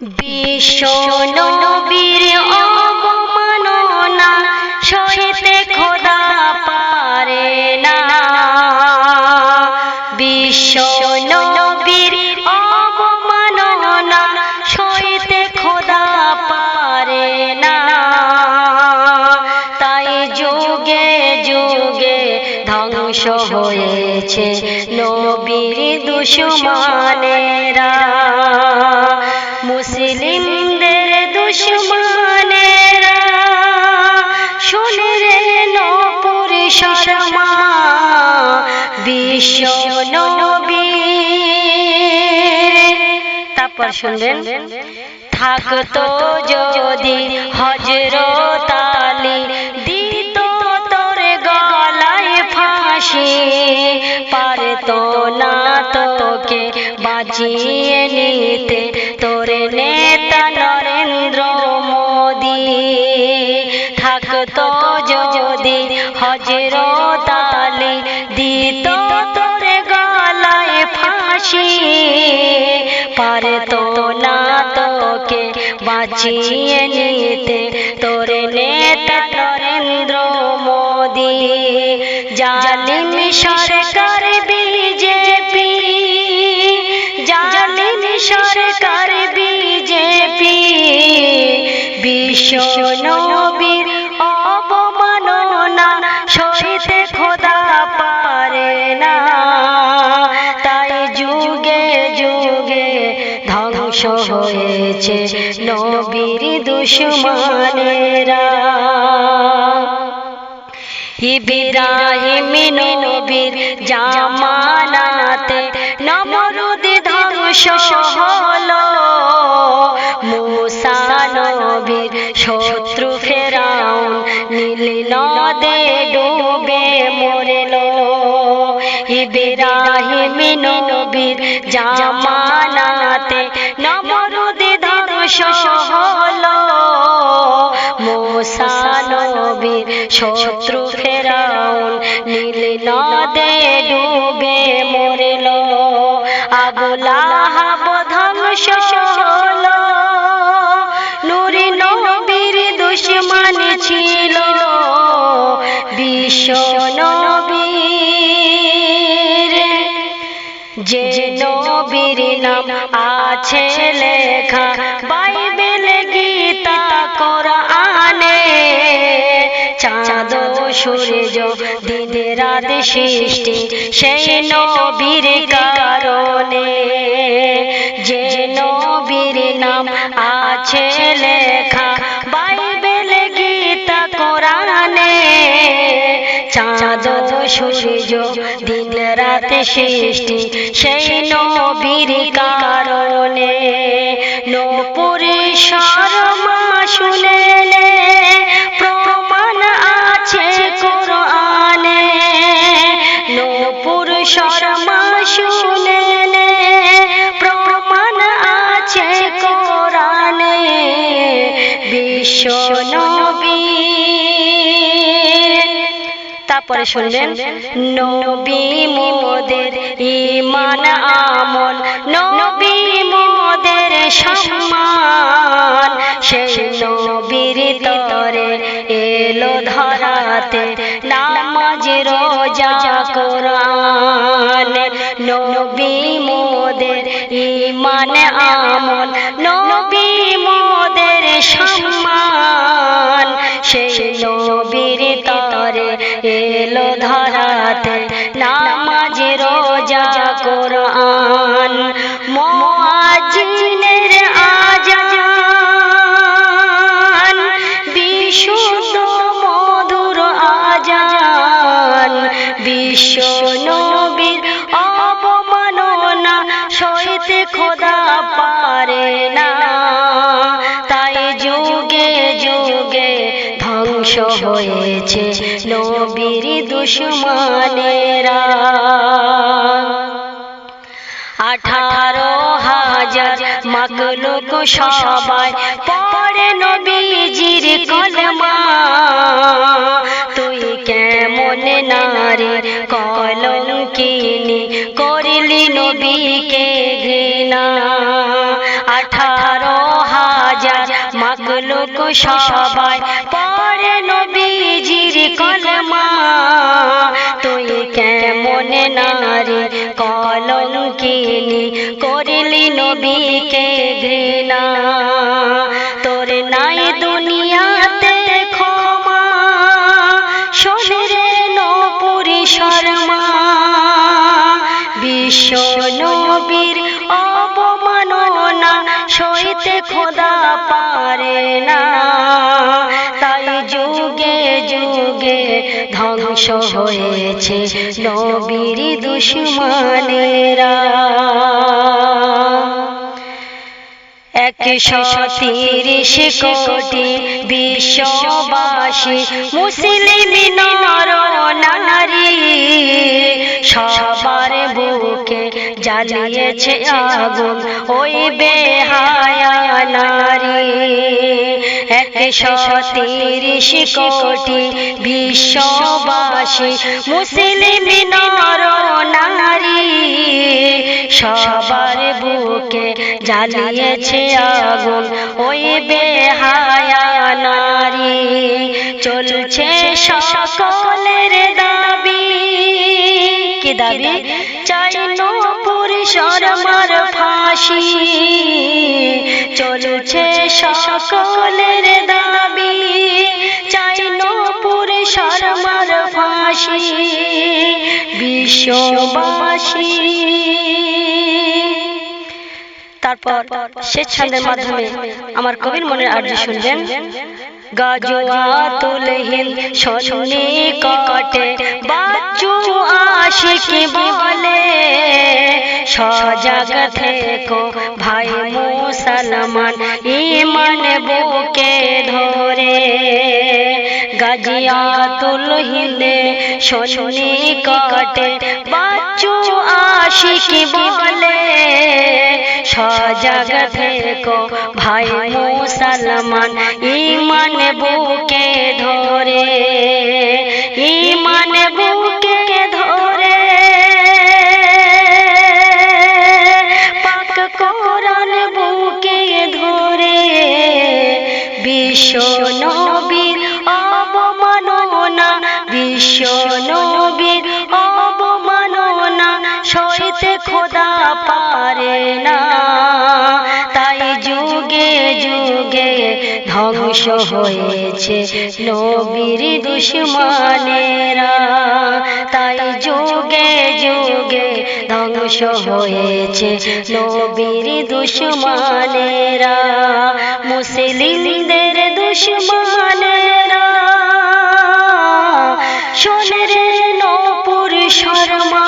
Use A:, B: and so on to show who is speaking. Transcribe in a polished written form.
A: বিশ্ব নবীর অবমাননা সইতে খোদা পারে না। বিশ্ব নবীর অবমাননা সইতে খোদা পারে না। তাই যুগে যুগে ধ্বংস হয়েছে নবীর দুশমনেরা। মুসলিমদের দুশমনেরা শুনে রে নূপুর শর্মা, বিশ্ব নবীর। তারপর শুনবেন, থাকতো যদি হযরত আলী দিত তোর গলায় ফাঁসি, পারতো না তোকে বাঁচিয়ে নিতে তোর নেতা নরেন্দ্র মোদি। থাকতো যদি হযরত আলী দিত তোর গলায় ফাঁসি, পারতো না তোকে বাঁচিয়ে নিতে তোর নেতা নরেন্দ্র মোদি। জালিম সরকার বিজেপি, জালিম সরকার বিজেপি, বিশ্ব নবীর অবমাননা সইতে খোদা পারে না। তাই যুগে যুগে ধ্বংস হয়েছে নবীর দুশমনেরা। ইব্রাহিম নবীর জামানাতে নমরুদ ধ্বংস হলো, মুসা নবীর শত্রু ফেরাউন নীল নদে ডুবে মরল। ইব্রাহিম নবীর জামানাতে নমরুদ ধ্বংস হলো, মুসা নবীর শত্রু ফেরাউন নীল নদে ডুবে মরল। আবু লাহাব ধ্বংস হলো, নূরে নবীর দুশমন ছিল, বিশ্ব নবীর। যে নবীর নাম আছে লেখা বাইবেল গীতা কোরআনে, চাঁদ সূর্য দিন রাত সৃষ্টি সেই নবীর কারণে। যে নবীর নাম আছে লেখা বাইবেল গীতা কোরআনে, চাঁদ সূর্য দিন রাত সৃষ্টি সেই নবীর কারণে। নূপুর শর্মা শুনেলে প্রমাণ আছে কোরআনে, নূপুর শর্মা শুনেলে প্রমাণ আছে কোরআনে, বিশ্ব নবীর। তারপরে শুনলেন, নবী মোদের ঈমান আমল, নবী মোদের সম্মান, সেই নবীর তরে এলো ধরাতে নামাজ রোজা কোরআন। নবী মোদের ঈমান আমল, নবী মোদের সম্মান, সেই নবীর তরে এলো ধরাতে নামাজ রোজা কোরআন। মুয়াজ্জিনের আযান, বিশুদ্ধ মধুর আযান, বিশ্ব নবীর অবমাননা সইতে খোদা পারে না। তাই যুগে যুগে ধ্বংস হয়েছে নবীর দুশমনেরা। 18,000 মাখলুক সবাই পড়ে নবীজির কলমা, তুই কেমন নারী কলঙ্কিনী করলি নবীকে ঘৃণা। 18 লোক সবাই পড়ে নবীজির কলমা, তুই কেমন নারী কলঙ্কিনী, করলি নবীকে ঘৃণা। তোর নাই দুনিয়াতে ক্ষমা, শোন রে নূপুরি শর্মা। বিশ্ব নবীর অবমাননা সইতে খোদা পারে না, তাই যুগে যুগে ধ্বংস হয়েছে নবীর দুশমনেরা। 130 কোটি বিশ্ববাসী মুসলিম নর নারী, সবার বুকে জ্বালিয়েছে আগুন ওই বেহায়া নারী। 130 কোটি বিশ্ববাসী মুসলিম নর নারী, সবার বুকে জ্বালিয়েছে আগুন ওই বেহায়া নারী। চলছে সকলের দাবি, কি দাবি? চাই নূপুর শর্মার ফাঁসি। চলছে সকলের দাবি, চাই নূপুর শর্মার ফাঁসি। বিশ্ববাসী তারপর শেষ ছন্দের মাধ্যমে আমার কবির মনের আরজি শুনবেন। গাজওয়াতুল হিন্দ শোনে কাটে বাচ্চু আশিকি বলে, সজাগ থেকো ভাই মুসলমান ঈমান বুকে ধরে। গাজিয়াতুল হিন্দে শোনে কাটে বাচ্চু আশিকি বলে, সজাগ থেকো ভাই মুসলমান ঈমান বুকে ধরে। ঈমান বুকে ধরে পাক কোরআন বুকে ধরে, বিশ্ব নবীর অবমাননা, বিশ্ব নবীর অবমাননা সইতে খোদা পারে না, তাই যুগে যুগে ধ্বংস হয়েছে নবীর দুশমনেরা। তাই যুগে যুগে ধ্বংস হয়েছে নবীর দুশমনেরা, মুসলিমদের দুশমনেরা। শোন রে নূপুর শর্মা,